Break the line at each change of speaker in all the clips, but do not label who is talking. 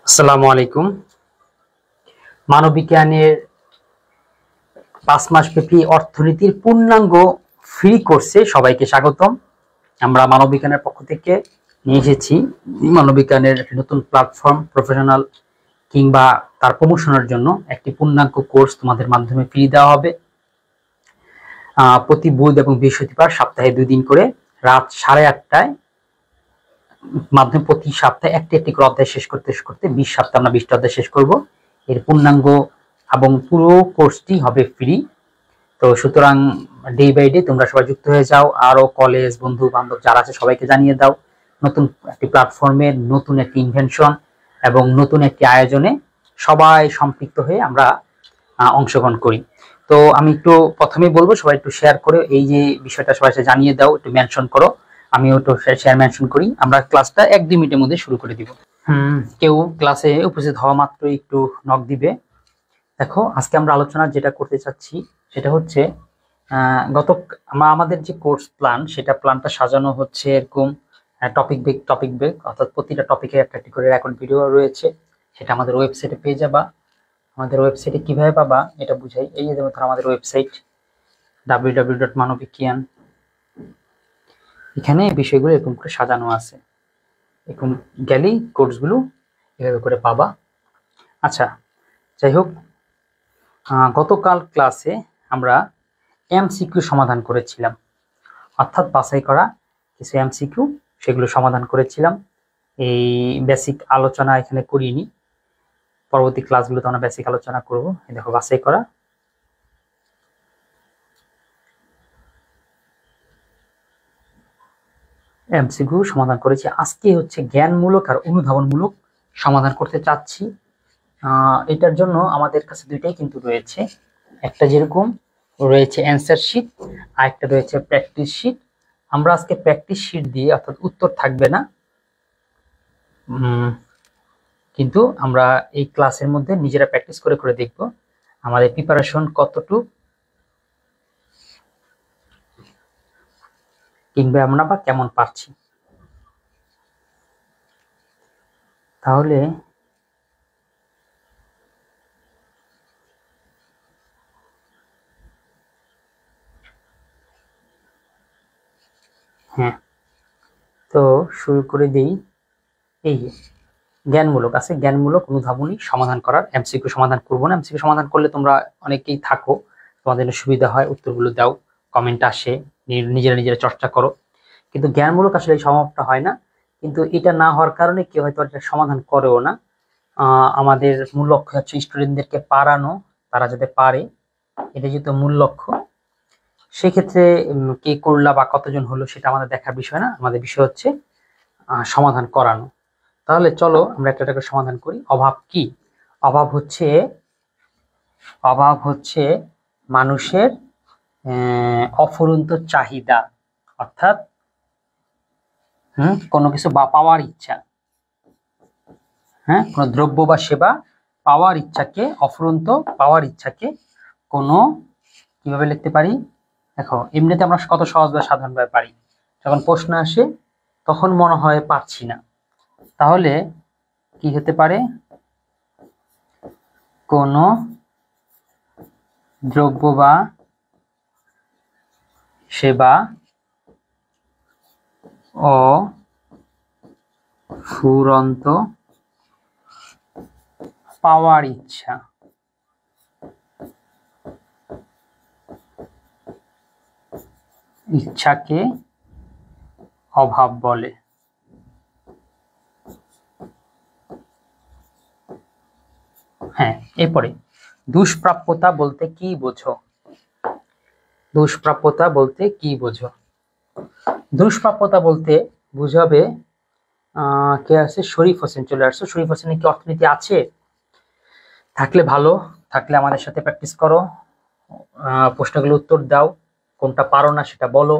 আসসালামু আলাইকুম। মানববিজ্ঞানের 5 মাস ব্যাপী অর্থনীতির পূর্ণাঙ্গ ফ্রি কোর্সে সবাইকে স্বাগতম। আমরা মানববিজ্ঞানের পক্ষ থেকে নিয়ে এসেছি মানববিজ্ঞানের নতুন প্ল্যাটফর্ম প্রফেশনাল কিংবা তার প্রমোশনের জন্য একটি পূর্ণাঙ্গ কোর্স তোমাদের মাধ্যমে ফ্রি দেওয়া হবে। প্রতি বুধ এবং বৃহস্পতিবার সপ্তাহে 2 দিন করে রাত 8:30টায় মাধ্যমে প্রতি সপ্তাহে একটি করে অধ্যায় শেষ করতে করতে 20 সপ্তাহে আমরা 20টা অধ্যায় শেষ করব। এর পূর্ণাঙ্গ এবং পুরো কোর্সটি হবে ফ্রি। তো সুতরাং ডে বাই ডে তোমরা সবাই যুক্ত হয়ে যাও, আরো কলেজ বন্ধু বান্ধব যারা আছে সবাইকে জানিয়ে দাও। নতুন একটি প্ল্যাটফর্মের নতুন একটি ইনভেনশন এবং নতুন একটি আয়োজনে সবাই সম্পৃক্ত হয়ে আমরা অংশগ্রহণ করি। তো আমি একটু প্রথমেই বলবো সবাই একটু শেয়ার করে এই যে বিষয়টা সবাই জানিয়ে দাও, একটু মেনশন করো। আমিও একটু শেয়ার মেনশন করি। আমরা ক্লাসটা 1-2 মিনিটের মধ্যে শুরু করে দিব। কেউ ক্লাসে উপস্থিত হওয়া মাত্রই একটু নক দিবে। দেখো, আজকে আমরা আলোচনা যেটা করতে চাচ্ছি সেটা হচ্ছে আমাদের যে কোর্স প্ল্যান, সেটা প্ল্যানটা সাজানো হচ্ছে এরকম টপিক বেক, অর্থাৎ প্রতিটা টপিকে একটা করে রেকর্ড ভিডিও রয়েছে। সেটা আমাদের ওয়েবসাইটে পেয়ে যাবা। আমাদের ওয়েবসাইটে কিভাবে পাবা এটা বুঝাই। এই যে যেমন আমাদের ওয়েবসাইট www.মানবিজ্ঞান, এখানে বিষয়গুলো এরকম করে সাজানো আছে। এরকম গেলেই কোর্সগুলো এভাবে করে পাবা। আচ্ছা, যাই হোক, গতকাল ক্লাসে আমরা এমসিকিউ সমাধান করেছিলাম, অর্থাৎ বাছাই করা কিছু এমসিকিউ, সেগুলো সমাধান করেছিলাম। এই বেসিক আলোচনা এখানে করিনি, পরবর্তী ক্লাসগুলোতে আমরা বেসিক আলোচনা করব। এই দেখো, বাছাই করা এমসিকিউ সমাধান করেছি। আজকে হচ্ছে জ্ঞানমূলক আর অনুধাবনমূলক সমাধান করতে চাচ্ছি। এটার জন্য আমাদের কাছে দুইটাই কিন্তু রয়েছে। একটা যেরকম রয়েছে অ্যান্সার শিট, আর একটা রয়েছে প্র্যাকটিস শিট। আমরা আজকে প্র্যাকটিস শিট দিয়ে, অর্থাৎ উত্তর থাকবে না, কিন্তু আমরা এই ক্লাসের মধ্যে নিজেরা প্র্যাকটিস করে করে দেখব আমাদের প্রিপারেশন কতটুকু, কিংবা আমরা বা কেমন পারছি। তাহলে হ্যাঁ, তো শুরু করে দেই। এই জ্ঞানমূলক আছে, জ্ঞানমূলক অনুধাবনী সমাধান করার এমসিকিউ সমাধান করবো না। এমসিকিউ সমাধান করলে তোমরা অনেকেই থাকো, তোমাদের সুবিধা হয়, উত্তরগুলো দাও, কমেন্ট আসে, নিজেরা নিজেরা চর্চা করো। কিন্তু জ্ঞানমূলক আসলে এই সমাধানটা হয় না। কিন্তু এটা না হওয়ার কারণে কেউ হয়তো এটা সমাধান করেও না। আমাদের মূল লক্ষ্য হচ্ছে স্টুডেন্টদেরকে পারানো, তারা যাতে পারে, এটা যেহেতু মূল লক্ষ্য। সেক্ষেত্রে কে করলা বা কতজন হলো সেটা আমাদের দেখার বিষয় না, আমাদের বিষয় হচ্ছে সমাধান করানো। তাহলে চলো আমরা একটা করে সমাধান করি। অভাব কি? অভাব হচ্ছে মানুষের অফুরন্ত চাহিদা, অর্থাৎ কোনো কিছু বা পাওয়ার ইচ্ছা, কোনো দ্রব্য বা সেবা পাওয়ার ইচ্ছাকে, অফুরন্ত পাওয়ার ইচ্ছাকে কোনো কিভাবে লিখতে পারি? দেখো, এমনিতে আমরা কত সহজভাবে সাধারণভাবে পারি, যখন প্রশ্ন আসে তখন মনে হয় পারছি না। তাহলে কি হতে পারে? কোনো দ্রব্য বা সেবা অফুরন্ত পাওয়ার ইচ্ছাকে অভাব বলে। হ্যাঁ, এরপরে দুষ্প্রাপ্যতা বলতে কি বোঝো? দুষ্প্রাপ্যতা বলতে কি বোঝো? দুষ্প্রাপ্যতা বলতে বুঝাবে, কে আছে? শরীফ হোসেন চলে আসছো। শরীফ হোসেনের কি অর্থনীতি আছে? থাকলে ভালো, থাকলে আমাদের সাথে প্র্যাকটিস করো, প্রশ্নগুলো উত্তর দাও, কোনটা পারো না সেটা বলো।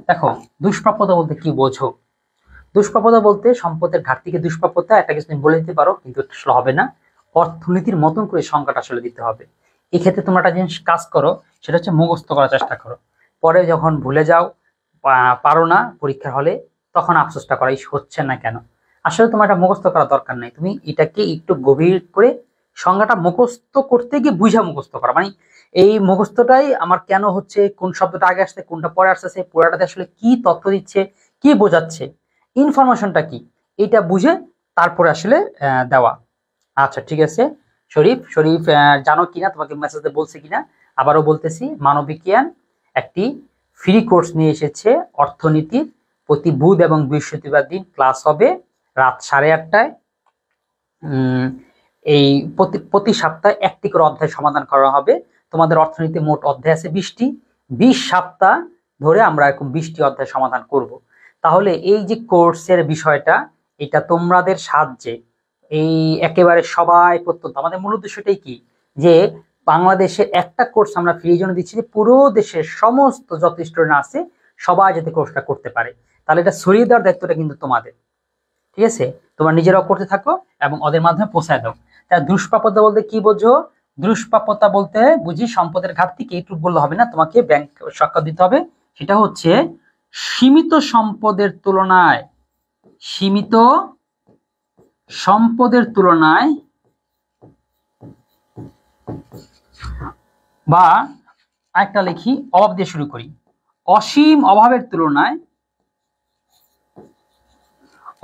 দেখো, দুষ্প্রাপ্যতা বলতে কি বোঝো? দুষ্প্রাপ্যতা বলতে সম্পদের ঘাটতিকে দুষ্প্রাপ্যতা, একটা কিছু তুমি বলে দিতে পারো, কিন্তু আসলে হবে না। অর্থনীতির মতন করে সংখ্যাটা আসলে দিতে হবে। এক্ষেত্রে তোমরা একটা জিনিস কাজ করো, সেটা হচ্ছে মুখস্থ করার চেষ্টা করো। পরে যখন ভুলে যাও, পারো না পরীক্ষার হলে, তখন আফসোসটা করাই হচ্ছে না কেন। আসলে তোমার এটা মুখস্থ করা দরকার নাই, তুমি এটাকে একটু গভীর করে সংজ্ঞাটা মুখস্থ করতে গিয়ে বুঝা মুখস্থ করা, মানে এই মুখস্থটাই আমার কেন হচ্ছে, কোন শব্দটা আগে আসছে কোনটা পরে আসছে, পুরাটাতে আসলে কি তথ্য দিচ্ছে, কি বোঝাচ্ছে, ইনফরমেশনটা কি, এটা বুঝে তারপরে আসলে দেওয়া। আচ্ছা ঠিক আছে। শরীফ শরীফ জানো কিনা, তোমাকে মেসেজে বলছে কিনা, আবারও বলতেছি, মানবিক জ্ঞান একটি ফ্রি কোর্স নিয়ে এসেছে অর্থনীতির। প্রতি বুধ এবং বৃহস্পতিবার দিন ক্লাস হবে রাত 8:30টায়। এই প্রতি সপ্তাহে একটি করে অধ্যায় সমাধান করা হবে। তোমাদের অর্থনীতি মোট অধ্যায় আছে 20টি, 20 সপ্তাহ ধরে আমরা এরকম 20টি অধ্যায় সমাধান করব। তাহলে এই যে কোর্সের বিষয়টা, এটা তোমাদের সাহায্যে এই একেবারে সবাই প্রত্যন্ত, আমাদের মূল উদ্দেশ্যটাই কি, যে বাংলাদেশের একটা কোর্স আমরা ফ্রি জন্য দিচ্ছি, যে পুরো দেশের সমস্ত যত স্টুডেন্ট আছে সবাই যাতে কোর্সটা করতে পারে। তাহলে এটা ছড়িয়ে দেওয়ার দায়িত্বটা কিন্তু তোমাদের, ঠিক আছে? তোমরা নিজেরাও করতে থাকো এবং ওদের মাধ্যমে পৌঁছায় দাও। তা দুষ্প্রাপ্যতা বলতে কি বোঝো? দুষ্প্রাপ্যতা বলতে বুঝি সম্পদের ঘাটতিকে, এইটুকু বললে হবে না, তোমাকে ব্যাংক সাক্ষাৎ দিতে হবে। সেটা হচ্ছে সীমিত সম্পদের তুলনায়, সীমিত সম্পদের তুলনায় বা আরেকটা লিখি, অভাব দিয়ে শুরু করি, অসীম অভাবের তুলনায়,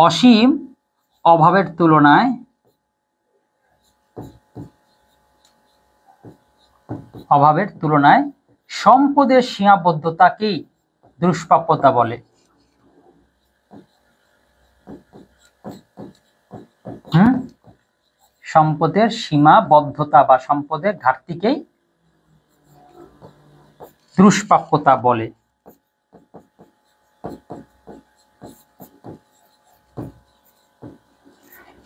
অসীম অভাবের তুলনায় সম্পদের সীমাবদ্ধতাকেই দুষ্প্রাপ্যতা বলে। সম্পদের সীমাবদ্ধতা বা সম্পদের ঘাটতিকেই দুষ্প্রাপ্যতা বলে।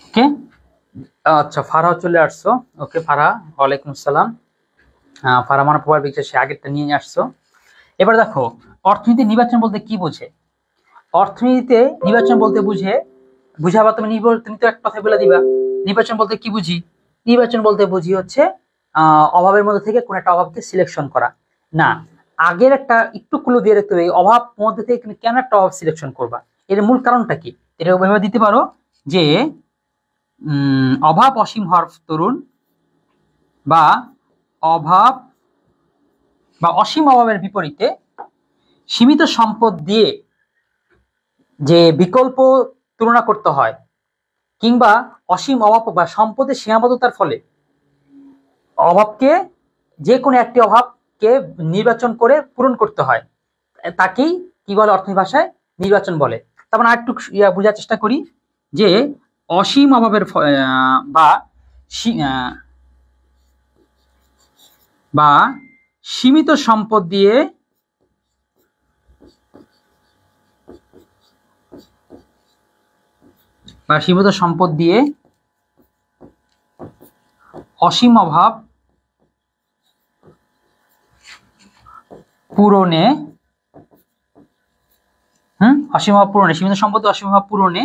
ওকে, আচ্ছা ফারহা চলে আসছো। ওকে ফারহা, ওয়ালাইকুম আসসালাম। ফারহা মানে প্রবাল পিকচার, সে আগেরটা নিয়ে আসছো। এবার দেখো, অর্থনীতি নির্বাচন বলতে কি বোঝে? অর্থনীতিতে নির্বাচন বলতে বুঝাবা তুমি, তুমি তো এক কথা বলে দিবা, নির্বাচন বলতে কি বুঝি? নির্বাচন বলতে বুঝি হচ্ছে অভাবের মধ্যে থেকে কোন একটা অভাবকে সিলেকশন করা। না, আগের একটা একটু ক্লু দিয়ে রাখতে হবে, অভাব মধ্যে থেকে তুমি কেন একটা অভাব সিলেকশন করবা, এর মূল কারণটা কি, এটা ওইভাবে দিতে পারো যে অভাব অসীম হওয়ার তরুণ, বা অভাব বা অসীম অভাবের বিপরীতে সীমিত সম্পদ দিয়ে যে বিকল্প তুলনা করতে হয়, কিংবা অসীম অভাব বা সম্পদের সীমাবদ্ধতার ফলে অভাবকে, যে কোনো একটি অভাবকে নির্বাচন করে পূরণ করতে হয়, তাকেই কি বলে অর্থনীতি ভাষায়? নির্বাচন বলে। তার মানে আরেকটু বোঝার চেষ্টা করি, যে অসীম অভাবের বা সীমিত সম্পদ দিয়ে অসীম অভাব পূরণে, সীমিত সম্পদ অসীম অভাব পূরণে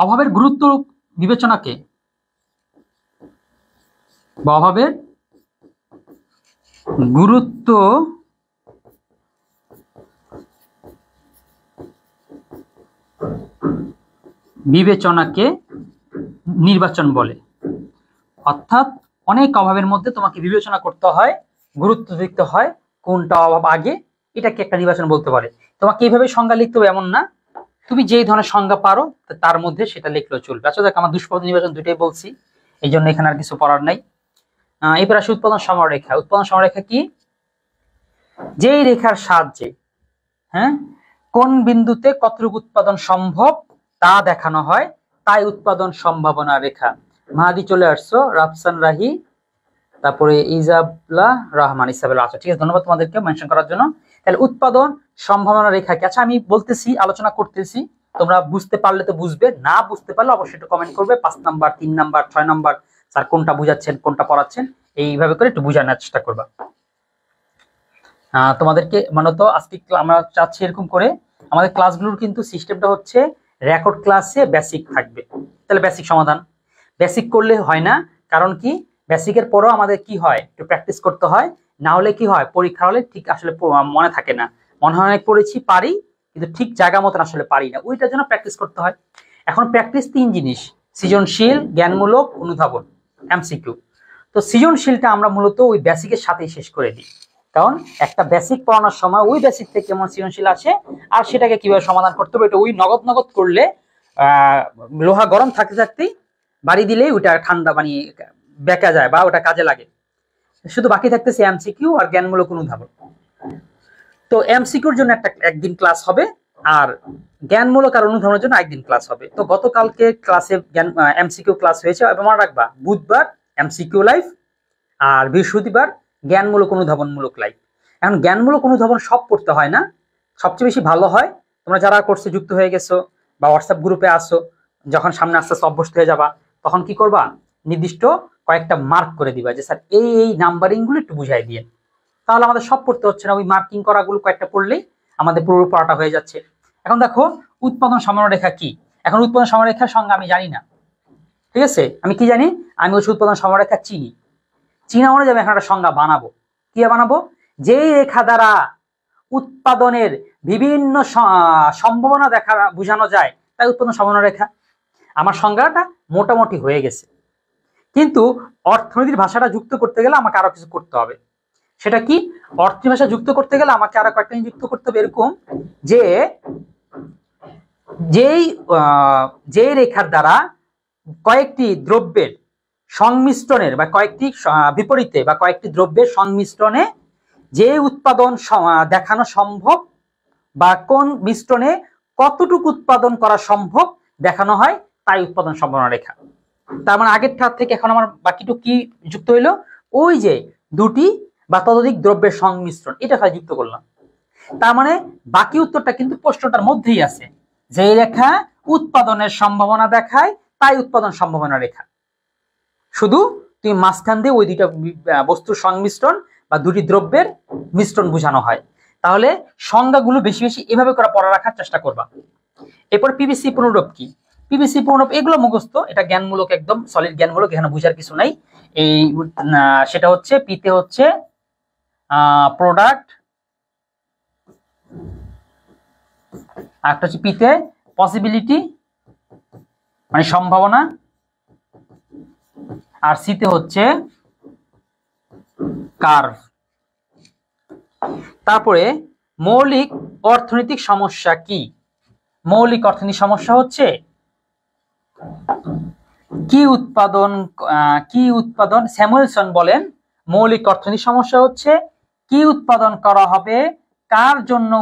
অভাবের গুরুত্ব বিবেচনাকে, বা অভাবের গুরুত্ব বিবেচনাকে নির্বাচন বলে। অর্থাৎ অনেক অভাবের মধ্যে তোমাকে বিবেচনা করতে হয়, গুরুত্ব দিতে হয় কোনটা অভাব আগে, এটাকে একটা নির্বাচন বলতে পারে। তোমাকে এইভাবে সংজ্ঞা লিখতে হবে এমন না, তুমি যেই ধরনের সংজ্ঞা পারো তার মধ্যে সেটা লিখলেও চলবে। আচ্ছা দেখ, আমার দুষ্প্রাপ্য নির্বাচন দুইটাই বলছি, এই জন্য এখানে আর কিছু পড়ার নাই। এবার আসে উৎপাদন সমাররেখা। উৎপাদন সমাররেখা কি? যেই রেখার সাহায্যে কোন বিন্দুতে কতটুকু উৎপাদন সম্ভব তা দেখানো হয়, তাই উৎপাদন সম্ভাবনা রেখা। মাহাদি চলে আসছো, রাফসান রাহি, তারপরে ইজাবলা রহমান, ইসাবেলা। আচ্ছা ঠিক আছে, ধন্যবাদ তোমাদেরকে মেনশন করার জন্য। তাহলে উৎপাদন সম্ভাবনা রেখা কি? আচ্ছা আমি বলতেছি, আলোচনা করতেছি, তোমরা বুঝতে পারলে তো বুঝবে, না বুঝতে পারলে অবশ্যই একটু কমেন্ট করবে, 5 নাম্বার 3 নাম্বার 6 নাম্বার, স্যার কোনটা বুঝাচ্ছেন কোনটা পড়াচ্ছেন, এইভাবে করে একটু বোঝানোর চেষ্টা করবা। তোমাদেরকে মূলত আজকে আমরা চাচ্ছি এরকম করে, আমাদের ক্লাসগুলোর কিন্তু সিস্টেমটা হচ্ছে রেকর্ড ক্লাসে বেসিক থাকবে। তাহলে বেসিক সমাধান, বেসিক করলে হয় না, কারণ কি বেসিকের পরেও আমাদের কি হয়, একটু প্র্যাকটিস করতে হয়, না হলে কি হয় পরীক্ষা হলে ঠিক আসলে মনে থাকে না, মনে হয় অনেক পড়েছি, পারি, কিন্তু ঠিক জায়গা মতন আসলে পারি না, ওইটার জন্য প্র্যাকটিস করতে হয়। এখন প্র্যাকটিস 3 জিনিস: সৃজনশীল, জ্ঞানমূলক, অনুধাবন, এমসিকিউ। তো সৃজনশীলটা আমরা মূলত ওই বেসিকের সাথেই শেষ করে দিই, কারণ একটা বেসিক পড়ানোর সময় ওই বেসিক থেকে কেমন সৃজনশীল আসে আর সেটাকে কিভাবে সমাধান করতে হবে, এটা ওই নগদ নগদ করলে লোহা গরম থাকতে থাকতেই বাড়ি দিলেই ওটা ঠান্ডা বানিয়ে বেঁকা যায় বা ওটা কাজে লাগে। শুধু বাকি থাকতেছে এমসিকিউ আর জ্ঞানমূলক অনুধাবন। তো এমসিকিউর জন্য একদিন ক্লাস হবে, আর জ্ঞানমূলক আর অনুধাবনের জন্য একদিন ক্লাস হবে। তো গতকালকে ক্লাসে এমসিকিউ ক্লাস হয়েছে, মনে রাখবা বুধবার এমসিকিউ লাইভ আর বৃহস্পতিবার জ্ঞানমূলক অনুধাবনমূলক লাইভ। এখন জ্ঞানমূলক অনুধাবন সব পড়তে হয় না, সবচেয়ে বেশি ভালো হয় তোমরা যারা কোর্সে যুক্ত হয়ে গেছো বা হোয়াটসঅ্যাপ গ্রুপে আসো, যখন সামনে আস্তে আস্তে অভ্যস্ত হয়ে যাবা তখন কি করবা, নির্দিষ্ট কয়েকটা মার্ক করে দিবা যে স্যার এই এই নাম্বারিং গুলো একটু বুঝাই দিয়ে, তাহলে আমাদের সব পড়তে হচ্ছে না, ওই মার্কিং করাগুলো কয়েকটা পড়লেই আমাদের পুরো পড়াটা হয়ে যাচ্ছে। এখন দেখো উৎপাদন সমানরেখা কি। এখন উৎপাদন সমানরেখার সঙ্গে আমি জানি না, ঠিক আছে, আমি কি জানি, আমি হচ্ছে উৎপাদন সমানরেখা চিনি, চিনা অনুযায়ী আমি এখন একটা সংজ্ঞা বানাবো। কি বানাবো, যে রেখা দ্বারা উৎপাদনের বিভিন্ন সম্ভাবনা দেখা বোঝানো যায় তাই উৎপাদন সমানরেখা। আমার সংজ্ঞাটা মোটামুটি হয়ে গেছে, কিন্তু অর্থনীতির ভাষাটা যুক্ত করতে গেলে আমাকে আরো কিছু করতে হবে। সেটা কি, অর্থনীতি ভাষা যুক্ত করতে গেলে আমাকে আরো কয়েকটা যুক্ত করতে হবে, এরকম যে যেই রেখার দ্বারা কয়েকটি দ্রব্যের সংমিশ্রণের বা কয়েকটি বিপরীতে বা কয়েকটি দ্রব্যের সংমিশ্রণে যে উৎপাদন দেখানো সম্ভব বা কোন মিশ্রণে কতটুকু উৎপাদন করা সম্ভব দেখানো হয় তাই উৎপাদন সম্ভাবনা রেখা। তার মানে আগের ঠার থেকে এখন আমার বাকিটুকু কি যুক্ত হইলো, ওই যে দুটি বা ততোধিক দ্রব্যের সংমিশ্রণ, এটা খালি যুক্ত করলাম। তার মানে বাকি উত্তরটা কিন্তু প্রশ্নটার মধ্যেই আছে, যে রেখা উৎপাদনের সম্ভাবনা দেখায় তাই উৎপাদন সম্ভাবনা রেখা। শুধু তুমি মাঝখান দিয়ে ওই দুইটা বস্তুর সংমিশ্রণ বা দুটি দ্রব্যের মিশ্রণ বোঝানো হয়। তাহলে সংজ্ঞাগুলো বেশি বেশি এভাবে করে পড়া রাখার চেষ্টা করবা। এরপর পিভিসি পুনরূপ কি, পিভিসি পুনরূপ এগুলো মুখস্থ, এটা জ্ঞানমূলক, একদম সলিড জ্ঞানমূলক, এখানে বুঝার কিছু নাই। এই সেটা হচ্ছে পিতে হচ্ছে প্রোডাক্ট, আর একটা হচ্ছে পিতে পসিবিলিটি মানে সম্ভাবনা, আর সিতে হচ্ছে কার্ভ। তারপরে মৌলিক অর্থনৈতিক সমস্যা কি, মৌলিক অর্থনৈতিক সমস্যা হচ্ছে কি উৎপাদন স্যামুয়েলসন বলেন মৌলিক অর্থনৈতিক সমস্যা হচ্ছে কি উৎপাদন করা হবে, কার জন্য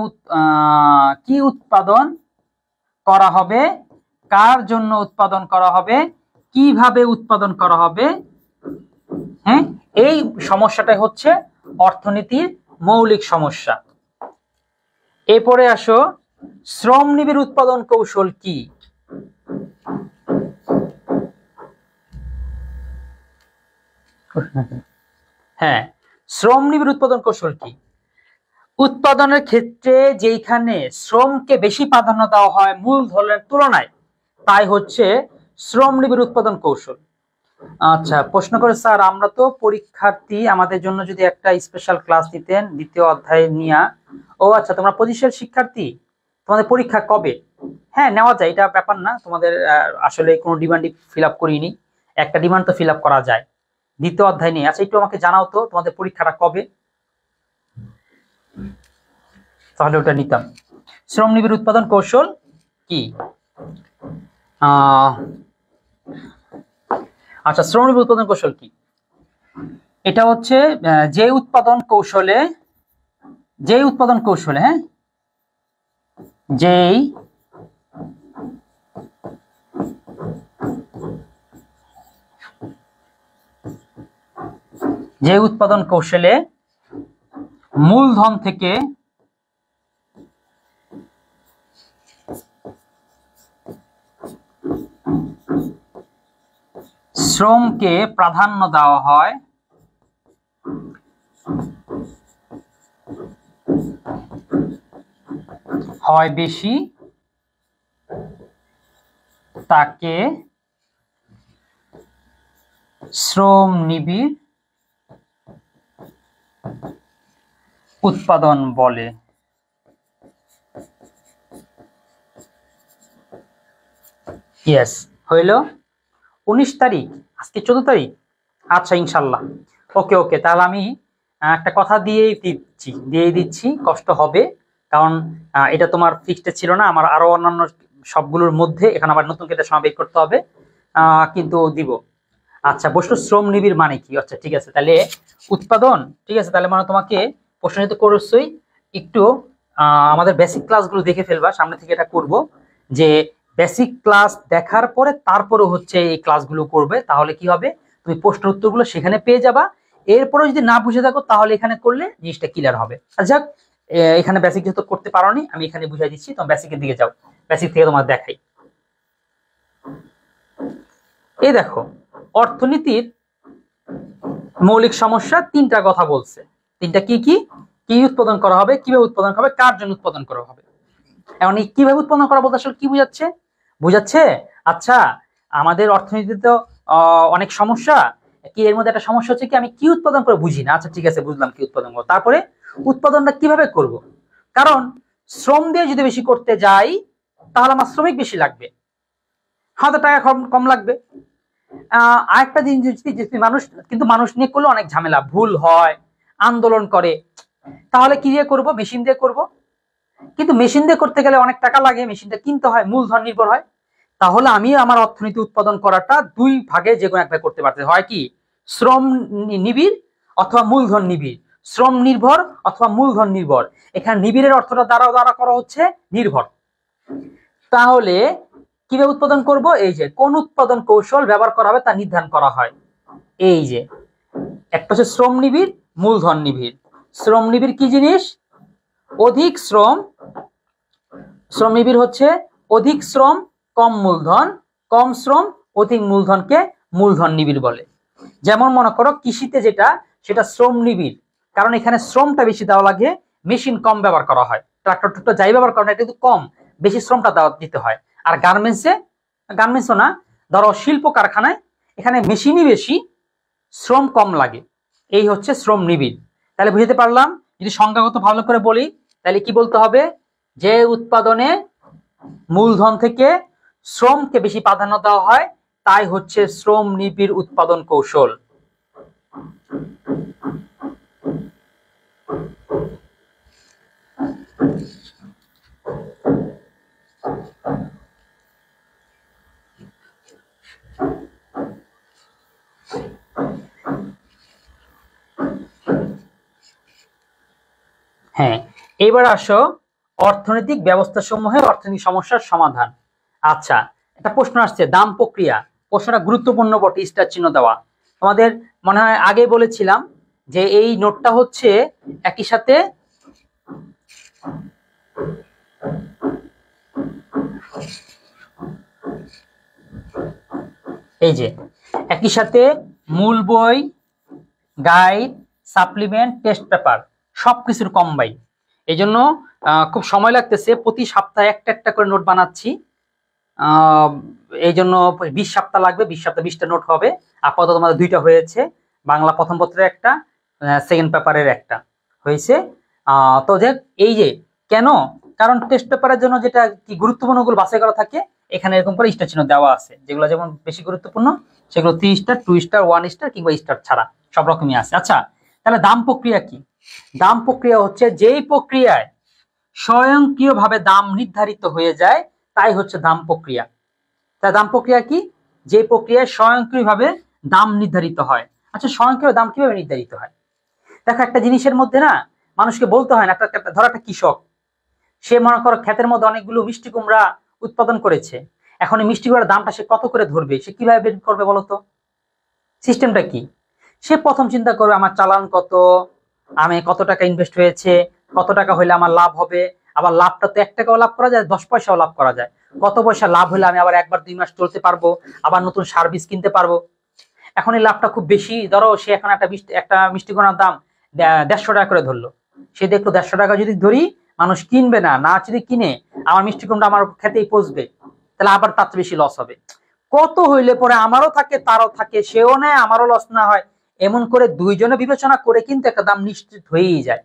কি উৎপাদন করা হবে, কার জন্য উৎপাদন করা হবে, কিভাবে উৎপাদন করা হবে। হ্যাঁ, এই সমস্যাটাই হচ্ছে অর্থনীতির মৌলিক সমস্যা। এরপরে আসো শ্রম নিবিড় উৎপাদন কৌশল কি। হ্যাঁ, শ্রম নিবিড় উৎপাদন কৌশল কি, উৎপাদনের ক্ষেত্রে যেখানে শ্রমকে বেশি প্রাধান্য দেওয়া হয় মূলধনের তুলনায় তাই হচ্ছে শ্রম নিবিড় উৎপাদন কৌশল। আচ্ছা, প্রশ্ন করে স্যার আমরা তো পরীক্ষার্থী, আমাদের জন্য যদি একটা স্পেশাল ক্লাস দিতেন দ্বিতীয় অধ্যায় নিয়ে। ও আচ্ছা, তোমরা 25-এর শিক্ষার্থী, তোমাদের পরীক্ষা কবে? হ্যাঁ, নেওয়া যায়, এটা ব্যাপার না, তোমাদের আসলে কোনো ডিমান্ডই ফিল আপ করিনি, একটা ডিমান্ড তো ফিল আপ করা যায় দ্বিতীয় অধ্যায় নিয়ে। আচ্ছা, একটু আমাকে জানাও তো তোমাদের পরীক্ষাটা কবে, তাহলে ওটা নিতাম। শ্রম নিবিড় উৎপাদন কৌশল কি? আচ্ছা, শ্রম নিবিড় উৎপাদন কৌশল কি, এটা হচ্ছে যে উৎপাদন কৌশলে হ্যাঁ, যে উৎপাদন কৌশলে মূলধন থেকে শ্রমকে প্রাধান্য দেওয়া হয় বেশি, তাকে শ্রম নিবিড় উৎপাদন বলে। ইয়েস, হইল 19 তারিখ, আজকে 14 তারিখ। আচ্ছা ইনশাল্লাহ, ওকে ওকে, তাহলে আমি একটা কথা দিয়ে দিচ্ছি, কষ্ট হবে, কারণ এটা তোমার ফিক্সড ছিল না, আমার আরো অন্যান্য সবগুলোর মধ্যে এখানে আবার নতুন কেটে সময় বের করতে হবে, কিন্তু দিব। আচ্ছা, বস্তু শ্রম নিবিড় মানে কি? আচ্ছা ঠিক আছে, তাহলে উৎপাদন, ঠিক আছে, তাহলে মানে তোমাকে প্রশ্ন তো করছই, একটু আমাদের বেসিক ক্লাসগুলো দেখে ফেলবা, সামনে থেকে এটা করব, যে বেসিক ক্লাস দেখার পরে তারপরে হচ্ছে এই ক্লাসগুলো করবে, তাহলে কি হবে, তুমি প্রশ্ন উত্তরগুলো সেখানে পেয়ে যাবা। এরপরে যদি না বুঝে থাকো তাহলে এখানে করলে জিনিসটা ক্লিয়ার হবে। আচ্ছা যাক, এখানে বেসিক যেহেতু করতে পারোনি, আমি এখানে বুঝাই দিচ্ছি, তোমার বেসিকের দিকে যাও, বেসিক থেকে তোমার দেখাই। এই দেখো, অর্থনীতির মৌলিক সমস্যা তিনটা কথা বলছে। তিনটা কি কি? কি উৎপাদন করা হবে, কিভাবে উৎপাদন করা হবে, কার জন্য উৎপাদন করা হবে। এখন এই কিভাবে উৎপাদন করা বলতে আসলে কি বুঝাচ্ছে? বুঝাচ্ছে, আচ্ছা আমাদের অর্থনীতিতে তো অনেক সমস্যা, কি এর মধ্যে একটা সমস্যা হচ্ছে কি, আমি কি উৎপাদন করে বুঝি না। আচ্ছা ঠিক আছে, বুঝলাম কি উৎপাদন করবো, তারপরে উৎপাদনটা কিভাবে করব, কারণ শ্রম দিয়ে যদি বেশি করতে যাই তাহলে আমার শ্রমিক বেশি লাগবে, 1000 টাকা কম লাগবে। আরেকটা জিনিস যদি মানুষ, কিন্তু মানুষ নিয়ে করলে অনেক ঝামেলা, ভুল হয়, আন্দোলন করে, তাহলে কি দিয়ে করব, মেশিন দিয়ে করব, কিন্তু মেশিন দিয়ে করতে গেলে অনেক টাকা লাগে, মেশিনটা কিনতে হয়, মূলধন নির্ভর হয়। তাহলে আমি আমার অর্থনীতি উৎপাদন করাটা দুই ভাগে যে কোনো এক ভাগে করতে পারতে হয়, কি শ্রম নিবিড় অথবা মূলধন নিবিড়, শ্রম নির্ভর অথবা মূলধন নির্ভর। এখানে নিবিড়ের অর্থটা দ্বারা করা হচ্ছে নির্ভর। তাহলে কিভাবে উৎপাদন করব, এই যে কোন উৎপাদন কৌশল ব্যবহার করা হবে তা নির্ধারণ করা হয়। এই যে একটা হচ্ছে শ্রম নিবিড়, মূলধন নিবিড়। শ্রম নিবিড় কি জিনিস? অধিক শ্রম, শ্রম নিবিড় হচ্ছে অধিক শ্রম কম মূলধন, কম শ্রম অধিক মূলধনকে মূলধন নিবিড় বলে। যেমন মনে করো কৃষিতে যেটা, সেটা শ্রম নিবিড়, কারণ এখানে শ্রমটা বেশি দেওয়া লাগে, মেশিন কম ব্যবহার করা হয়, ট্রাক্টর টুক্টর যাই ব্যবহার করা হয় এটা কিন্তু কম, বেশি শ্রমটা দিতে হয়। আর গার্মেন্টসও না, ধরো শিল্প কারখানায় এখানে মেশিনই বেশি, শ্রম কম লাগে, এই হচ্ছে শ্রম নিবিড়। তাহলে বুঝতে পারলাম, যদি সংখ্যাগত ভালো করে বলি তাহলে কি বলতে হবে, যে উৎপাদনে মূলধন থেকে শ্রমকে বেশি প্রাধান্য দেওয়া হয় তাই হচ্ছে শ্রম নিবিড় উৎপাদন কৌশল। হ্যাঁ, এবার আসো অর্থনৈতিক ব্যবস্থা সমূহের অর্থনৈতিক সমস্যার সমাধান। আচ্ছা, একটা প্রশ্ন আসছে, দাম প্রক্রিয়া, প্রশ্নটা গুরুত্বপূর্ণ বটে, স্টার চিহ্ন দেওয়া। তোমাদের মনে হয় আগে বলেছিলাম যে এই নোটটা হচ্ছে একই সাথে এই যে একই সাথে মূল বই, গাইড, সাপ্লিমেন্ট, টেস্ট পেপার সবকিছুর কম্বাইন। এই জন্য খুব সময় লাগতেছে, প্রতি সপ্তাহে একটা একটা করে নোট বানাচ্ছি। এই জন্য 20 সপ্তাহ লাগবে, 20 সপ্তাহ 20টা নোট হবে। আপাতত আমাদের 2টা হয়েছে, বাংলা প্রথম পত্রের একটা, সেকেন্ড পেপারের একটা হয়েছে। তো দেখ, এই যে কেন, কারণ টেস্ট পেপারের জন্য যেটা কি গুরুত্বপূর্ণ গুলো বাছাই করা থাকে, এখানে এরকম করে স্টার চিহ্ন দেওয়া আছে, যেগুলো যেমন বেশি গুরুত্বপূর্ণ সেগুলো 3 স্টার, 2 স্টার, 1 স্টার কিংবা স্টার ছাড়া সব রকমই আছে। আচ্ছা, তাহলে দাম প্রক্রিয়া কি? দাম প্রক্রিয়া হচ্ছে যেই প্রক্রিয়ায় স্বয়ংক্রিয়ভাবে দাম নির্ধারিত হয়ে যায় তাই হচ্ছে দাম প্রক্রিয়া। তাই দাম প্রক্রিয়া কি? যে প্রক্রিয়ায় স্বয়ংক্রিয়ভাবে দাম নির্ধারিত হয়। আচ্ছা, স্বয়ংক্রিয় দাম কিভাবে নির্ধারিত হয়? দেখো, একটা জিনিসের মধ্যে না মানুষকে বলতে হয় না, ধরো একটা কৃষক, সে মনে করো ক্ষেতের মধ্যে অনেকগুলো মিষ্টি কুমড়া উৎপাদন করেছে, এখন এই মিষ্টি কুমড়ার দামটা সে কত করে ধরবে, সে কিভাবে বের করবে বলতো? সিস্টেমটা কি? সে প্রথম চিন্তা করবে আমার চালান কত, আমি কত টাকা ইনভেস্ট হয়েছে, কত টাকা হইলে আমার লাভ হবে, আবার লাভটা তো 1 টাকাও লাভ করা যায়, 10 পয়সাও লাভ করা যায়, কত পয়সা লাভ হলে আমি আবার 1 বার 2 মাস চলতে পারবো, আবার নতুন সার্ভিস কিনতে পারবো। এখন এই লাভটা খুব বেশি, ধরো সে এখন একটা মিষ্টি কোনার দাম 150 টাকা করে ধরলো, সে দেখলো 150 টাকা যদি ধরি মানুষ কিনবে না, না যদি কিনে আমার মিষ্টি কুমড়া আমার খেতেই পচবে, তাহলে আবার তার চেয়ে বেশি লস হবে। কত হইলে পরে আমারও থাকে তারও থাকে, সেও নেয় আমারও লস না হয়, এমন করে দুইজনে বিবেচনা করে কিন্তু একটা দাম নিশ্চিত হয়েই যায়।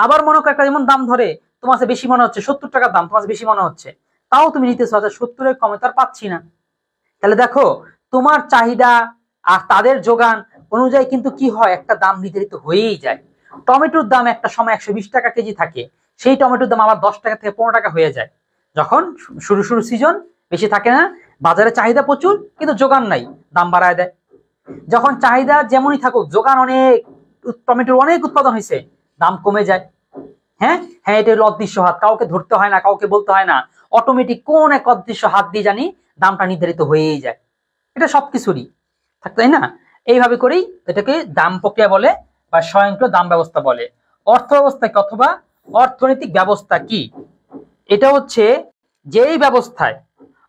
আবার মনে করো একটা যেমন দাম ধরে তোমার বেশি মনে হচ্ছে 70 টাকার দাম তোমার বেশি মনে হচ্ছে, তাও তুমি নিতেছো, আচ্ছা 70-এর কমে তো আর পাচ্ছি না। তাহলে দেখো তোমার চাহিদা আর তাদের যোগান অনুযায়ী কিন্তু কি হয়, একটা দাম নির্ধারিত হয়েই যায়। টমেটোর দাম একটা সময় 120 টাকা কেজি থাকে, সেই টমেটোর দাম আবার 10 টাকা থেকে 15 টাকা হয়ে যায় যখন শুরু শুরু সিজন, বেশি থাকে না, বাজারে চাহিদা প্রচুর কিন্তু যোগান নাই, দাম বাড়ায় দেয়। যখন চাহিদা যেমনই থাকুক, যোগান অনেক, টমেটোর অনেক উৎপাদন হয়েছে, দাম কমে যায়। হ্যাঁ হ্যাঁ, এটা হলো অদৃশ্য হাত, কাউকে ধরতে হয় না, কাউকে বলতে হয় না, অটোমেটিক কোন এক অদৃশ্য হাত দিয়ে জানি দামটা নির্ধারিত হয়েই যায়। এটা সবকিছুরই থাক, তাই না? এইভাবে করেই এটাকে দাম প্রক্রিয়া বলে বা স্বয়ংক্রিয় দাম ব্যবস্থা বলে। অর্থ ব্যবস্থা কি অথবা অর্থনৈতিক ব্যবস্থা কি? এটা হচ্ছে যেই ব্যবস্থায়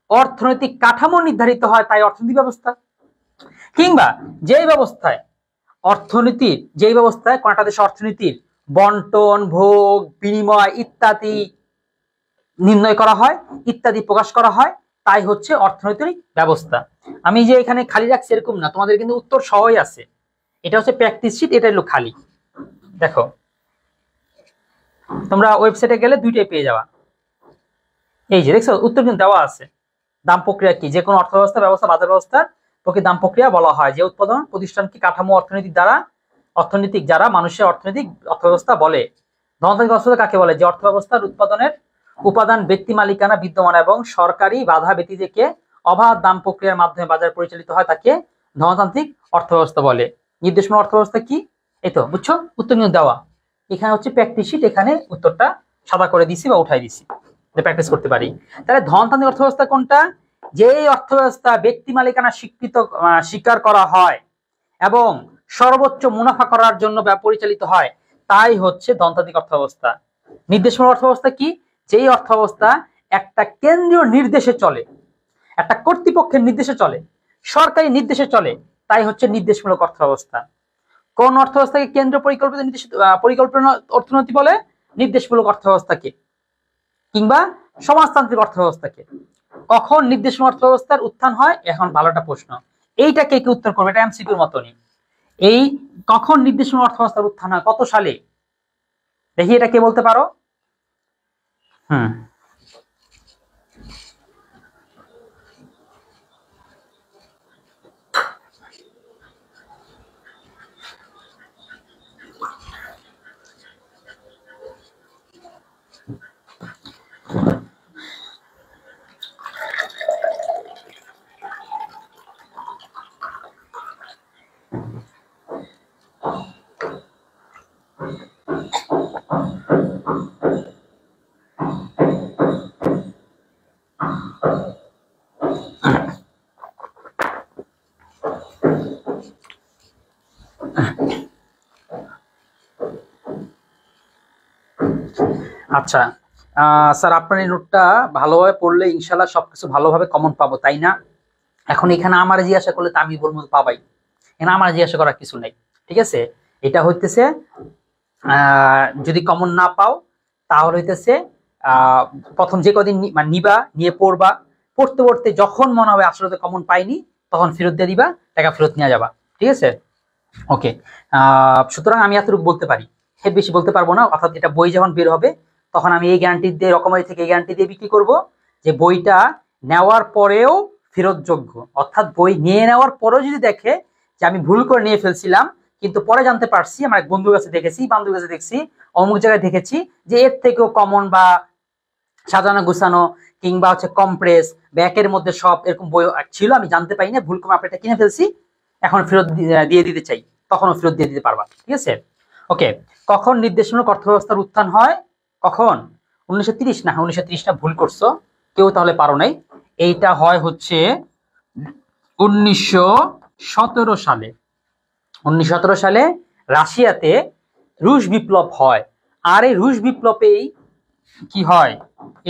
অর্থনৈতিক কাঠামো নির্ধারিত হয় তাই অর্থনৈতিক ব্যবস্থা, কিংবা যেই ব্যবস্থায় কোন একটা দেশের অর্থনীতির বন্টন, ভোগ, বিনিময় ইত্যাদি নির্ণয় করা হয়, ইত্যাদি প্রকাশ করা হয়, তাই হচ্ছে অর্থনৈতিক ব্যবস্থা। আমি যে এখানে খালি রাখছি এরকম না, তোমাদের কিন্তু উত্তর সহই আছে। এটা হচ্ছে প্র্যাকটিস শিট, এটা হলো খালি। দেখো তোমরা ওয়েবসাইটে গেলে দুইটাই পেয়ে যাবা। এই যে দেখছো উত্তর কিন্তু দেওয়া আছে। দাম প্রক্রিয়া কি? যে কোনো অর্থ ব্যবস্থা, বাজার ব্যবস্থার প্রকৃত দাম প্রক্রিয়া বলা হয় যে উৎপাদন প্রতিষ্ঠানকে কাঠামো অর্থনৈতিক যারা মানুষের অর্থনৈতিক অর্থব্যবস্থা বলে। ধনতান্ত্রিক অর্থব্যবস্থা কাকে বলে? যে অর্থ ব্যবস্থার উপাদান ব্যক্তি মালিকানা বিদ্যমান এবং সরকারি বাধা ব্যতিরেকে অবাধ দাম প্রক্রিয়ার মাধ্যমে বাজার পরিচালিত হয় তাকে ধনতান্ত্রিক অর্থব্যবস্থা বলে। নির্দেশমূলক অর্থব্যবস্থা কি? এই তো বুঝছো, উত্তর কিন্তু দেওয়া। এখানে হচ্ছে প্র্যাকটিস শিট, এখানে উত্তরটা সাদা করে দিছি বা উঠাই দিছি, প্র্যাকটিস করতে পারি। তাহলে ধনতান্ত্রিক অর্থব্যবস্থা কোনটা? যেই অর্থব্যবস্থা ব্যক্তি মালিকানা স্বীকার করা হয় এবং সর্বোচ্চ মুনাফা করার জন্য পরিচালিত হয় তাই হচ্ছে ধনতান্ত্রিক অর্থব্যবস্থা। নির্দেশমূলক অর্থব্যবস্থা কি? যেই অর্থব্যবস্থা একটা কেন্দ্রীয় নির্দেশে চলে, একটা কর্তৃপক্ষের নির্দেশে চলে, সরকারি নির্দেশে চলে, তাই হচ্ছে নির্দেশমূলক অর্থব্যবস্থা। কোন অর্থব্যবস্থাকে কেন্দ্র পরিকল্পনা অর্থনীতি বলে? নির্দেশমূলক অর্থব্যবস্থাকে। কিংবা সমাজতান্ত্রিক অর্থব্যবস্থাকে। কখন নির্দেশমূলক অর্থব্যবস্থার উত্থান হয়? এখন ভালোটা প্রশ্ন, এইটাকে কি উত্তর করবে? এটা এমসিকিউর মতনই। এই কখন নির্দেশমূলক অর্থব্যবস্থার উত্থান হয়, কত সালে? দেখি এটা কে বলতে পারো? আচ্ছা স্যার, আপনার এই নোটটা ভালোভাবে পড়লে ইনশাল্লাহ সবকিছু ভালোভাবে কমন পাবো, তাই না? এখন এখানে আমার জিজ্ঞাসা করলে তো আমি বলবো পাবাই, এখানে আমার জিজ্ঞাসা করার কিছু নাই। ঠিক আছে, এটা হইতেছে যদি কমন না পাও তাহলে হইতেছে প্রথম যে কদিন মানে নিবা, নিয়ে পড়বা, পড়তে পড়তে যখন মনে হবে আসলে কমন পাইনি তখন ফেরত দিয়ে দিবা, টাকা ফেরত নিয়ে যাবা। ঠিক আছে, ওকে। সুতরাং আমি এতটুকু বলতে পারি, এর বেশি বলতে পারবো না। অর্থাৎ এটা বই যখন বের হবে তখন আমি এই গ্যারান্টি দিয়ে, রকমারি থেকে এই গ্যারান্টি দিয়ে বিক্রি করব যে বইটা নেওয়ার পরেও ফেরতযোগ্য। অর্থাৎ বই নিয়ে নেওয়ার পরেও যদি দেখে যে আমি ভুল করে নিয়ে ফেলছিলাম কিন্তু পরে জানতে পারছি, আমার এক বন্ধুর কাছে দেখেছি, বান্ধবীর কাছে দেখছি, অমুক জায়গায় দেখেছি যে এর থেকেও কমন বা সাজানো গুছানো কিংবা হচ্ছে কমপ্রেস ব্যাকের মধ্যে সব এরকম বই ছিল, আমি জানতে পারি না, ভুল করে আপনি এটা কিনে ফেলছি, এখন ফেরত দিয়ে দিতে চাই, তখনও ফেরত দিয়ে দিতে পারবা। ঠিক আছে, ওকে। কখন নির্দেশমূলক অর্থব্যবস্থার উত্থান হয়? কখন? 1930 না, 1930 না, ভুল করছো কেউ, তাহলে পারো নাই। এইটা হয় হচ্ছে 1917 সালে। 1917 সালে রাশিয়াতে রুশ বিপ্লব হয়। আর এই রুশ বিপ্লবেই কি হয়?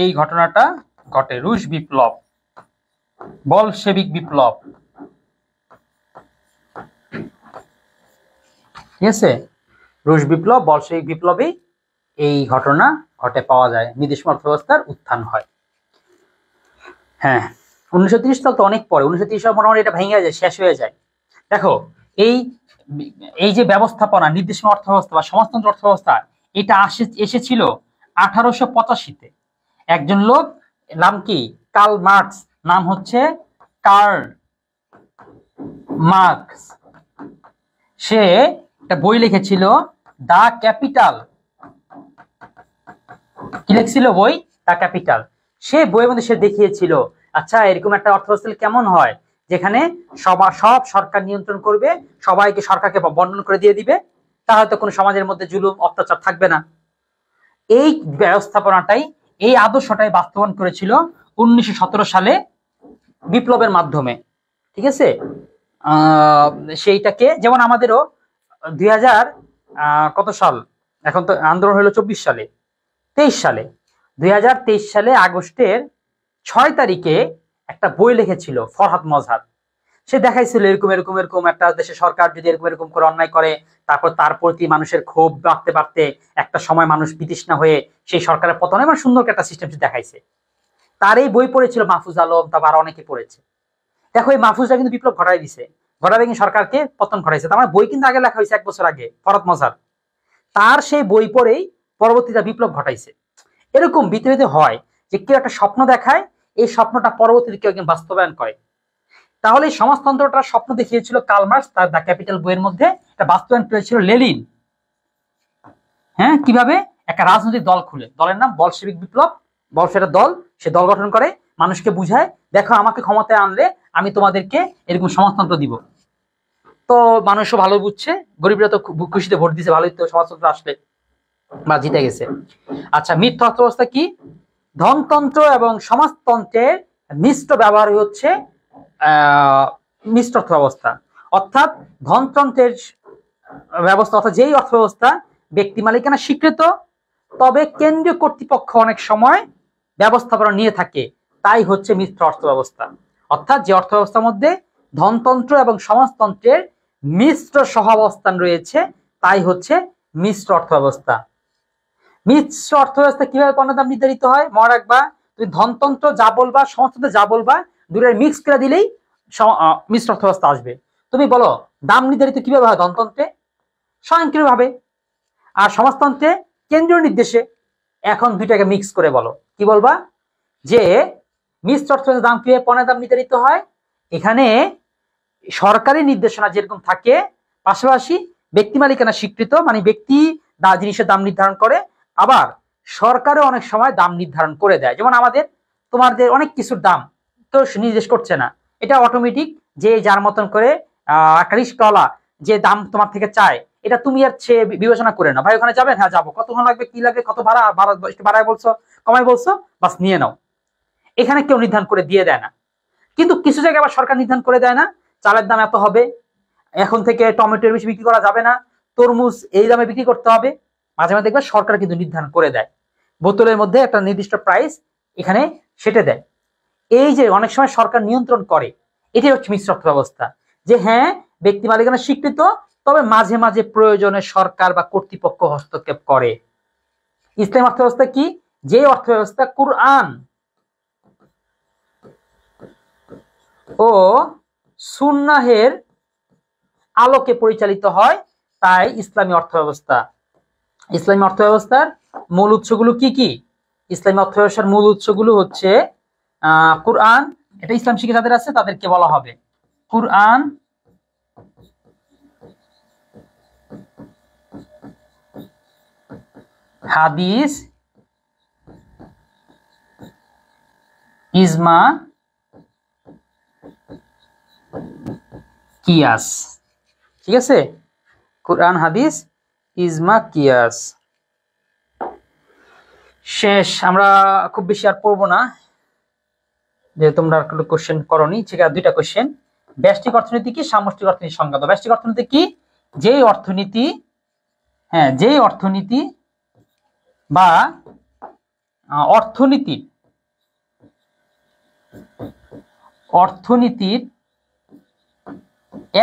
এই ঘটনাটা ঘটে, রুশ বিপ্লব, বলশেবিক বিপ্লব। ঠিক আছে, রুশ বিপ্লব, বলশেবিক বিপ্লবে এই ঘটনা ঘটে পাওয়া যায়, নির্দেশমূলক অর্থব্যবস্থার উত্থান হয়। হ্যাঁ, 1930 সাল তো অনেক পরে, 1930 সাল মোটামুটি এটা ভেঙে যায়, শেষ হয়ে যায়। দেখো এই যে ব্যবস্থাপনা, নির্দেশমূলক অর্থব্যবস্থা বা সমাজতন্ত্র অর্থব্যবস্থা, এটা এসেছিল 1885-তে। একজন লোক নাম কি? Karl Marx. নাম হচ্ছে কার্ল মার্কস। সে একটা বই লিখেছিল দা ক্যাপিটাল। কি লিখছিল বই? দা ক্যাপিটাল। সে বইয়ের মধ্যে সে দেখিয়েছিল আচ্ছা এরকম একটা অর্থব্যবস্থা কেমন হয় যেখানে সব সরকার নিয়ন্ত্রণ করবে, সবাইকে সরকারকে বন্টন করে দিয়ে দিবে, তাহলে তো কোনো সমাজের মধ্যে জুলুম অত্যাচার থাকবে না। এই ব্যবস্থাপনাটাই, এই আদর্শটাই বাস্তবায়ন করেছিল 1917 সালে বিপ্লবের মাধ্যমে। ঠিক আছে? সেইটাকে যেমন আমাদেরও 2000 কত সাল, এখন তো আন্দোলন হলো 23 সালে 2023 সালে আগস্টের 6 তারিখে একটা বই লিখেছিল ফরহাদ মজহার। সে দেখাইছিল এরকম এরকম এরকম একটা দেশে সরকার যদি এরকম এরকম করে অন্যায় করে, তারপর তার প্রতি মানুষের ক্ষোভ বাড়তে বাড়তে একটা সময় মানুষ বিতৃষ্ণা হয়ে সেই সরকারের পতনে মানে সুন্দর একটা সিস্টেম দেখাইছে। তার এই বই পড়েছিল মাহফুজ আলম, তারপর আর অনেকে পড়েছে। দেখো এই মাহফুজরা কিন্তু বিপ্লব ঘটাই দিছে, ঘটাবে কিন্তু সরকারকে পতন ঘটাইছে। তার মানে বই কিন্তু আগে লেখা হয়েছে 1 বছর আগে ফরহাদ মজহার। তার সেই বই পড়েই পরবর্তীতে বিপ্লব ঘটাইছে। এরকম পৃথিবীতে হয় যে কেউ একটা স্বপ্ন দেখায়, এই স্বপ্নটা পরবর্তীতে কেউ একজন বাস্তবায়ন করে। তাহলে এই সমাজতন্ত্রটা স্বপ্ন দেখিয়েছিল কার্ল মার্কস তার দ্য ক্যাপিটাল বইয়ের মধ্যে, এটা বাস্তবায়ন করেছিল লেনিন। হ্যাঁ, কিভাবে? একটা রাজনৈতিক দল খুলে, দলের নাম বলশেবিক বিপ্লব। বলশের দল, সে দল গঠন করে, মানুষকে বুঝায় দেখো আমাকে ক্ষমতায় আনলে আমি তোমাদেরকে এরকম সমাজতন্ত্র দিব। তো মানুষও ভালো বুঝছে, গরিবরা তো খুশিতে ভোট দিছে, ভালোই তো সমাজতন্ত্র আসলে বা জিতে গেছে। আচ্ছা, মিথ্যা অর্থব্যবস্থা কি? ধনতন্ত্র এবং সমাজতন্ত্রের মিশ্র ব্যবহার হচ্ছে মিশ্র অর্থব্যবস্থা। অর্থাৎ ধনতন্ত্রের ব্যবস্থা, অর্থাৎ যেই অর্থব্যবস্থা ব্যক্তি মালিকানা স্বীকৃত, তবে কেন্দ্রীয় কর্তৃপক্ষ অনেক সময় ব্যবস্থাপনা নিয়ে থাকে, তাই হচ্ছে মিশ্র অর্থব্যবস্থা। অর্থাৎ যে অর্থব্যবস্থার মধ্যে ধনতন্ত্র এবং সমাজতন্ত্রের মিশ্র সহাবস্থান রয়েছে, তাই হচ্ছে মিশ্র অর্থব্যবস্থা। মিশ্র অর্থব্যবস্থা কিভাবে পণ্যের দাম নির্ধারিত হয়? মনে রাখবা, তুমি ধনতন্ত্র যা বলবা, সমাজতন্ত্র যা বলবা, দুটোর মিক্স করে দিলেই মিশ্র অর্থব্যবস্থা আসবে। তুমি বলো দাম নির্ধারিত কিভাবে হয়? ধনতন্ত্রে স্বয়ংক্রিয়ভাবে, আর সমাজতন্ত্রে কেন্দ্রীয় নির্দেশে। এখন দুইটাকে মিক্স করে বলো, কি বলবা? যে মিশ্র অর্থব্যবস্থার দাম কিভাবে পণ্যের দাম নির্ধারিত হয়? এখানে সরকারি নির্দেশনা যেরকম থাকে, পাশাপাশি ব্যক্তি মালিকানা স্বীকৃত, মানে ব্যক্তি জিনিসের দাম নির্ধারণ করে, আবার সরকারও অনেক সময় দাম নির্ধারণ করে দেয়। যেমন আমাদের তোমাদের অনেক কিছুর দাম তো নির্দেশ করছে না, এটা অটোমেটিক, যে যার মতন করে একটা রিস্কওয়ালা যে দাম তোমার থেকে চায়, এটা তুমি আর বিবেচনা করে না, ভাই ওখানে যাবেন, হ্যাঁ যাবো, কতক্ষণ লাগবে, কি লাগবে, কত ভাড়া, একটু বাড়ায় বলছো, কমাই বলছো, বাস নিয়ে নাও। এখানে কেউ নির্ধারণ করে দিয়ে দেয় না। কিন্তু কিছু জায়গায় আবার সরকার নির্ধারণ করে দেয় না, চালের দাম এত হবে, এখন থেকে টমেটোর বেশি বিক্রি করা যাবে না, তরমুজ এই দামে বিক্রি করতে হবে। মাঝে মাঝে দেখবে সরকার কিন্তু নির্ধারণ করে দেয়, বোতলের মধ্যে একটা নির্দিষ্ট প্রাইস এখানে সেটে দেয়। এই যে অনেক সময় সরকার নিয়ন্ত্রণ করে, এটাই হচ্ছে মিশ্র অর্থব্যবস্থা। যে হ্যাঁ ব্যক্তি মালিকানা স্বীকৃত, তবে মাঝে মাঝে প্রয়োজনে সরকার বা কর্তৃপক্ষ হস্তক্ষেপ করে। ইসলাম অর্থব্যবস্থা কি? যে অর্থব্যবস্থা কুরআন ও সুন্নাহের আলোকে পরিচালিত হয়, তাই ইসলামী অর্থব্যবস্থা। ইসলামী অর্থব্যবস্থার মূল উৎসগুলো কি কি? ইসলামী অর্থব্যবস্থার মূল উৎসগুলো হচ্ছে কুরআন, এটা ইসলাম শিক্ষা যাদের আছে তাদেরকে বলা হবে কুরআন, হাদিস, ইজমা, কিয়াস। ঠিক আছে, কুরআন, হাদিস, ইজমা, কিয়াস। শেষ, আমরা খুব বেশি আর পড়বো না, যে তোমরা কোশ্চেন করনি। ঠিক আছে, দুইটা কোশ্চেন। ব্যষ্টিক অর্থনীতি কি? সামষ্টিক অর্থনীতি সংজ্ঞা দাও। ব্যষ্টিক অর্থনীতি কি? যেই অর্থনীতি, হ্যাঁ যেই অর্থনীতি বা অর্থনীতির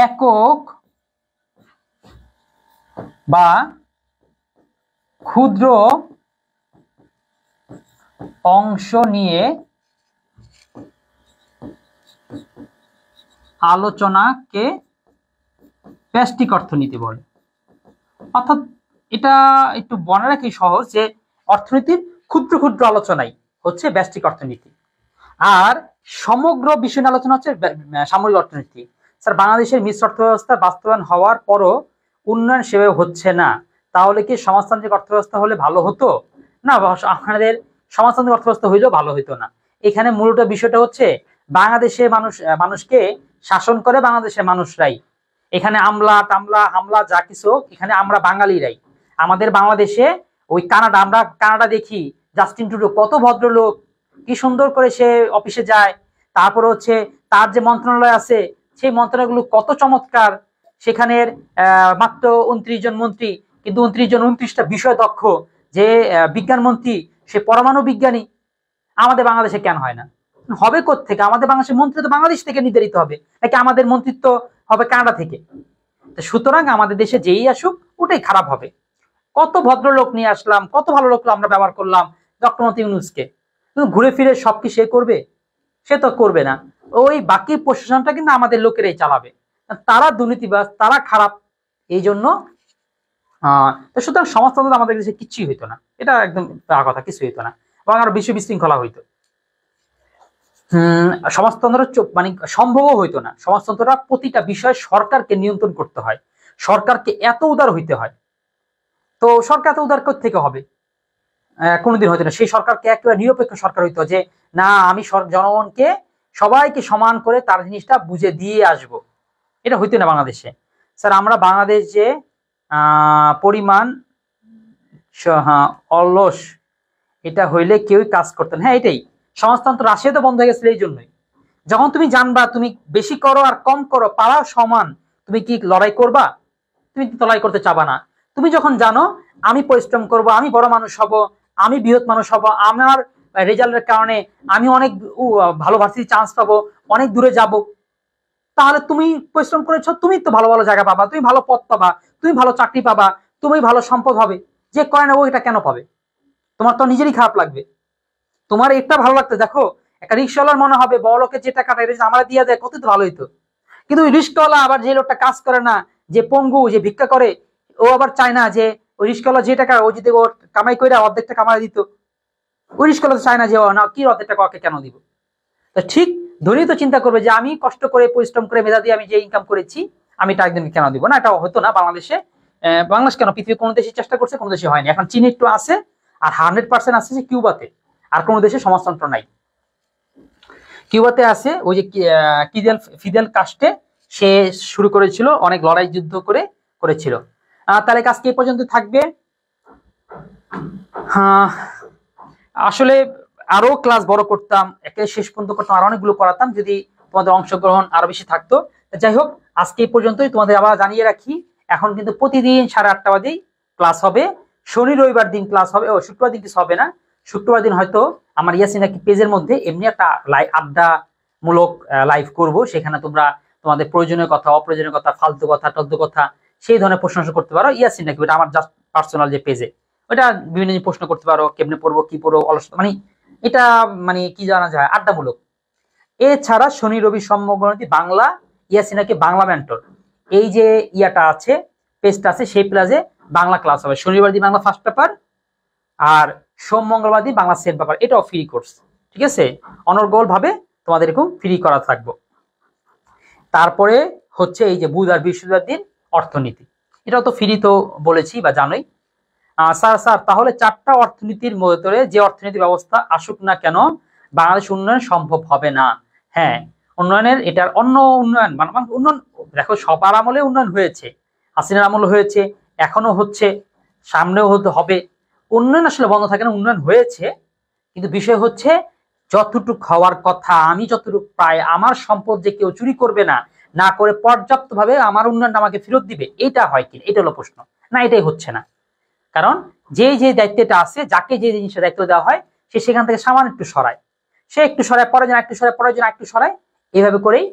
একক বা ক্ষুদ্র অংশ নিয়ে আলোচনাকে ব্যষ্টিক অর্থনীতি বলে। অর্থাৎ এটা একটু মনে রাখি সহজ, যে অর্থনীতির ক্ষুদ্র ক্ষুদ্র আলোচনাই হচ্ছে ব্যষ্টিক অর্থনীতি। আর সমগ্র বিষয় নিয়ে আলোচনা হচ্ছে সামরিক অর্থনীতি। স্যার বাংলাদেশের মিশ্র অর্থব্যবস্থা বাস্তবায়ন হওয়ার পরও উন্নয়ন সেভাবে হচ্ছে না, তাহলে কি সমাজতান্ত্রিক অর্থব্যবস্থা হলে ভালো হতো? না, আপনাদের সমাজতান্ত্রিক অর্থব্যবস্থা হইলেও ভালো হইতো না। এখানে মূলত বিষয়টা হচ্ছে বাংলাদেশে মানুষকে শাসন করে বাংলাদেশের মানুষরাই। এখানে আমলা টামলা হামলা যা কিছু, এখানে আমরা বাঙালিরাই। আমাদের বাংলাদেশে ওই কানাডা, আমরা কানাডা দেখি জাস্টিন ট্রুডো কত ভদ্রলোক, কি সুন্দর করে সে অফিসে যায়। তারপরে হচ্ছে তার যে মন্ত্রণালয় আছে সেই মন্ত্রণালয়গুলো কত চমৎকার। সেখানের মাত্র 29 জন মন্ত্রী, কিন্তু 29 জন 29টা বিষয় দক্ষ। যে বিজ্ঞান মন্ত্রী সে পরমাণু বিজ্ঞানী। আমাদের বাংলাদেশে কেন হয় না? হবে কোত্থেকে? আমাদের বাংলাদেশের মন্ত্রী তো বাংলাদেশ থেকে নির্ধারিত হবে, নাকি আমাদের মন্ত্রিত্ব হবে কানাডা থেকে? সুতরাং আমাদের দেশে যেই আসুক ওটাই খারাপ হবে। কত ভদ্রলোক নিয়ে আসলাম, কত ভালো লোক আমরা ব্যবহার করলাম ডক্টর মোহাম্মদ ইউনূসকে, কিন্তু ঘুরে ফিরে সব কি সে করবে? সে তো করবে না। ওই বাকি প্রশাসনটা কিন্তু আমাদের লোকেরাই চালাবে। তারা দুর্নীতিবাজ, তারা খারাপ। এই জন্য সুতরাং সমাজতন্ত্র আমাদের দেশে কিছুই হইতো না, এটা একদম কথা, কিছু হইতো না, এবং আরো বিশ্ব বিশৃঙ্খলা হইতো। সমাজতন্ত্র মানে সম্ভবও হইতো না। সমাজতন্ত্রটা প্রতিটা বিষয় সরকারকে নিয়ন্ত্রণ করতে হয়, সরকারকে এত উদার হইতে হয়। তো সরকার এত উদার থেকে হবে? কোনোদিন হইতো না। সেই সরকারকে একেবারে নিরপেক্ষ সরকার হইতো, যে না আমি জনগণকে সবাইকে সমান করে তার জিনিসটা বুঝে দিয়ে আসব। এটা হইতো না বাংলাদেশে। স্যার আমরা বাংলাদেশ যে পরিমাণ অলস, এটা হইলে কেউই কাজ করতেন। হ্যাঁ, এটাই সমাজতন্ত্র রাশিয়া তো বন্ধ হয়ে গেছিল এই জন্যই। যখন তুমি জানবা তুমি বেশি করো আর কম করো পাড়া সমান, তুমি কি লড়াই করবা? তুমি লড়াই করতে চাবা না। তুমি যখন জানো আমি পরিশ্রম করব, আমি বড় মানুষ হব, আমি বৃহৎ মানুষ হব, আমার রেজাল্টের কারণে আমি অনেক ভালো ভার্সিটি চান্স পাবো, অনেক দূরে যাব, তাহলে তুমি পরিশ্রম করেছো, তুমি তো ভালো ভালো জায়গা পাবা, তুমি ভালো পদ পাবা, তুমি ভালো চাকরি পাবা, তুমি ভালো সম্পদ হবে। যে করে না ও এটা কেন পাবে? তোমার তো নিজেরই খারাপ লাগবে। তোমার এটা ভালো লাগতে দেখো, একটা রিক্সাওয়ালার মনে হবে বড় লোকের যে টাকাটা এটা আমার দিয়ে দেয় কত ভালো হইতো। কিন্তু ওই রিক্সাওয়ালা আবার যে লোকটা কাজ করে না, যে পঙ্গু, যে ভিক্ষা করে, ও আবার চায় না যে ওই রিক্সাওয়ালা যে টাকা ও যদি ওর কামাই করে অর্ধেকটা কামাই দিত, ওই রিক্সাওয়ালা চায় না যে না কি অর্ধেকটা ওকে কেন দিব। তো ঠিক ধনী তো চিন্তা করবে যে আমি কষ্ট করে পরিশ্রম করে মেধা দিয়ে আমি যে ইনকাম করেছি আমি এটা একদিন কেন দিব না। এটা হতো না বাংলাদেশে। বাংলাদেশ কেন, পৃথিবীর কোন দেশে চেষ্টা করছে, কোন দেশে হয়নি। এখন চীন একটু আছে, আর 100% আছে যে কিউবাতে। আর কোন দেশে সমাজতন্ত্র নাই। কিউবাতে আছে ওই যে ফিদেল কাস্টে, সে শুরু করেছিল, অনেক লড়াই যুদ্ধ করে করেছিল। তাহলে কাজকে এই পর্যন্ত থাকবে। আসলে আরো ক্লাস বড় করতাম, একেবারে শেষ পর্যন্ত করতাম, আরো অনেকগুলো করাতাম যদি তোমাদের অংশগ্রহণ আরো বেশি থাকতো। যাই হোক, আজকে এই পর্যন্তই। তোমাদের আবার জানিয়ে রাখি, এখন কিন্তু প্রতিদিন 8:30 বাজেই ক্লাস হবে। শনি রবিবার দিন ক্লাস হবে, ও শুক্রবার দিন কিছু হবে না। শুক্রবার দিন হয়তো আমার ইয়াসিন নাকি পেজের মধ্যে এমনি একটা আড্ডামূলক লাইভ করব। সেখানে তোমরা তোমাদের প্রয়োজনীয় কথা, অপ্রয়োজনীয় কথা, ফালতু কথা, টদ্দু কথা, সেই ধরনের প্রশ্ন করতে পারো। ইয়াসিন নাকি ওটা আমার জাস্ট পার্সোনাল যে পেজে, ওটা বিভিন্ন প্রশ্ন করতে পারো, কেমনে পড়বো, কি পড়বো, অলস মানে এটা মানে কি জানা যায়, আড্ডামূলক। এছাড়া শনি রবি সম্যগণিত বাংলা, ইয়াসিনাকে বাংলা মেন্টর, এই যে ইয়াটা আছে, পেজটা আছে, সেই পেজে বাংলা ক্লাস হবে। শনিবার দিন বাংলা ফার্স্ট পেপার, আর সোম মঙ্গলবার দিন বাংলা সেকেন্ড পেপার। এটাও ফ্রি কোর্স, ঠিক আছে? অনর্গল ভাবে তোমাদের এরকম ফ্রি করা থাকবো। তারপরে হচ্ছে এই যে বুধ আর বৃহস্পতিবার দিন অর্থনীতি, এটাও তো ফ্রি, তো বলেছি বা জানোই। স্যার তাহলে 4টা অর্থনীতির মধ্যে যে অর্থনীতি ব্যবস্থা আসুক না কেন বাংলাদেশ উন্নয়ন সম্ভব হবে না। হ্যাঁ, উন্নয়নের এটার অন্য উন্নয়ন উন্নয়ন দেখো, সবার আমলে উন্নয়ন হয়েছে, হাসিনার আমল হয়েছে, এখনো হচ্ছে, সামনেও হতে হবে। উন্নয়ন আসলে বন্ধ থাকে না, উন্নয়ন হয়েছে। কিন্তু বিষয় হচ্ছে যতটুক হওয়ার কথা, আমি যতটুক পাই, আমার সম্পদ যে কেউ চুরি করবে না, না করে পর্যাপ্ত ভাবে আমার উন্নয়নটা আমাকে ফেরত দিবে, এটা হয় কি? এটা হলো প্রশ্ন। না, এটাই হচ্ছে না। কারণ যে যে দায়িত্বটা আছে, যাকে যে জিনিসের দায়িত্ব দেওয়া হয়, সে সেখান থেকে সামান্য একটু সরায়, সে একটু সরায়, পরে যেন একটু সরায়, পরে যেন একটু সরায়, এইভাবে করেই।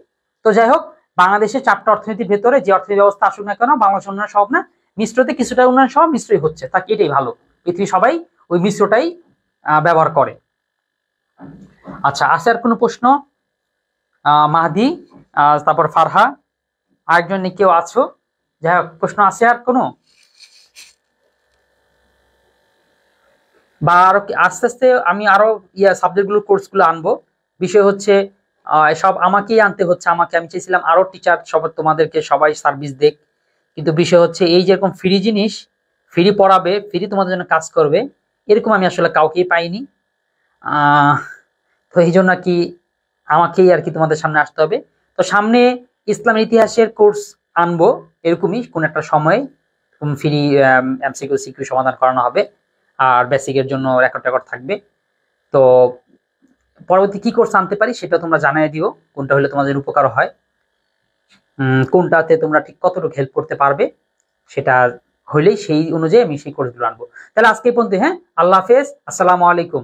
তো যাই হোক, বাংলাদেশের 4টা অর্থনীতির ভেতরে যে অর্থনীতি ব্যবস্থা আসুক না কেন বাংলাদেশ উন্নয়ন সব না, মিশ্রতে কিছুটা উন্নয়ন সব মিশ্রই হচ্ছে, তাকে এটাই ভালো। পৃথিবী সবাই ওই মিশ্রটাই ব্যবহার করে। আচ্ছা, আছে আর কোনো প্রশ্ন? মাহদি, তারপর ফারহা, আরেকজন কেউ আছো? যাই হোক, প্রশ্ন আছে আর কোনো? বা আরো আস্তে আস্তে আমি আরো সাবজেক্ট গুলো কোর্স গুলো আনবো। বিষয় হচ্ছে সব আমাকেই আনতে হচ্ছে, আমি চেয়েছিলাম আরো টিচার সব তোমাদেরকে সবাই সার্ভিস দেখ, কিন্তু বিষয় হচ্ছে এই যেরকম ফ্রি জিনিস, ফ্রি পড়াবে, ফ্রি তোমাদের জন্য কাজ করবে, এরকম আমি আসলে কাউকেই পাইনি। তো এই জন্য কি আমাকেই আর কি তোমাদের সামনে আসতে হবে। তো সামনে ইসলাম ইতিহাসের কোর্স আনবো এরকমই কোন একটা সময়, ফ্রি এমসিকিউ সিকিউ সমাধান করানো হবে, আর বেসিকের জন্য রেকর্ড টেকর্ড থাকবে। তো পরবর্তী কি কোর্স আনতে পারি সেটা তোমরা জানাই দিও, কোনটা হলে তোমাদের উপকার হয়, কোনটাতে তোমরা ঠিক কতটুকু হেল্প করতে পারবে, সেটা হইলেই সেই অনুযায়ী আমি সেই কোর্সগুলো আনবো। তাহলে আজকে এই পর্যন্ত, হ্যাঁ, আল্লাহ হাফেজ, আসসালামু আলাইকুম।